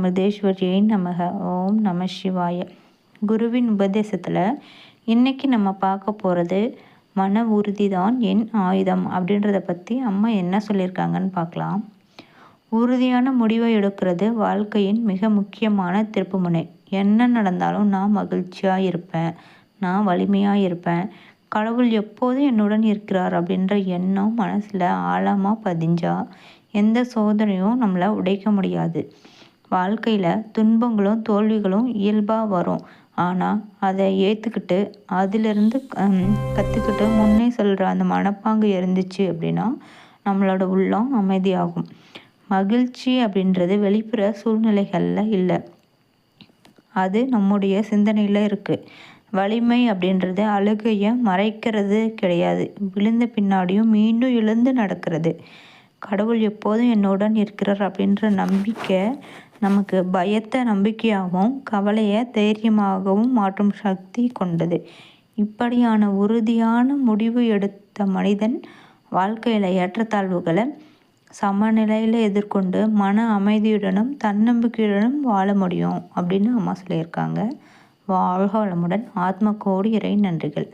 அமிர்தேஸ்வரியை நமக. ஓம் நம சிவாய. குருவின் உபதேசத்தில் இன்னைக்கு நம்ம பார்க்க போகிறது மன உறுதி தான் என் ஆயுதம் அப்படின்றத பற்றி அம்மா என்ன சொல்லியிருக்காங்கன்னு பார்க்கலாம். உறுதியான முடிவை எடுக்கிறது வாழ்க்கையின் மிக முக்கியமான திருப்புமுனை. என்ன நடந்தாலும் நான் மகிழ்ச்சியாக இருப்பேன், நான் வலிமையாக இருப்பேன், கடவுள் எப்போதும் என்னுடன் இருக்கிறார் அப்படின்ற எண்ணம் மனசில் ஆழமாக பதிஞ்சா எந்த சோதனையும் நம்மளை உடைக்க முடியாது. வாழ்க்கையில் துன்பங்களும் தோல்விகளும் இயல்பாக வரும். ஆனால் அதை ஏற்றுக்கிட்டு அதிலிருந்து கற்றுக்கிட்டு முன்னே சொல்கிற அந்த மனப்பாங்கு இருந்துச்சு அப்படின்னா நம்மளோட உள்ளம் அமைதியாகும். மகிழ்ச்சி அப்படின்றது வெளிப்புற சூழ்நிலைகளில் இல்லை, அது நம்முடைய சிந்தனையில் இருக்குது. வலிமை அப்படின்றது அழுகையை மறைக்கிறது கிடையாது, விழுந்த பின்னாடியும் மீண்டும் எழுந்து நடக்கிறது. கடவுள் எப்போதும் என்னுடன் இருக்கிறார் அப்படின்ற நம்பிக்கை நமக்கு பயத்தை நம்பிக்கையாகவும் கவலையை தைரியமாகவும் மாற்றும் சக்தி கொண்டது. இப்படியான உறுதியான முடிவு எடுத்த மனிதன் வாழ்க்கையில் ஏற்றத்தாழ்வுகளை சமநிலையில் எதிர்கொண்டு மன அமைதியுடனும் தன்னம்பிக்கையுடனும் வாழ முடியும் அப்படின்னு அம்மா சொல்லியிருக்காங்க. வாழ்க வளமுடன். ஆத்ம கோடி இறை நன்றிகள்.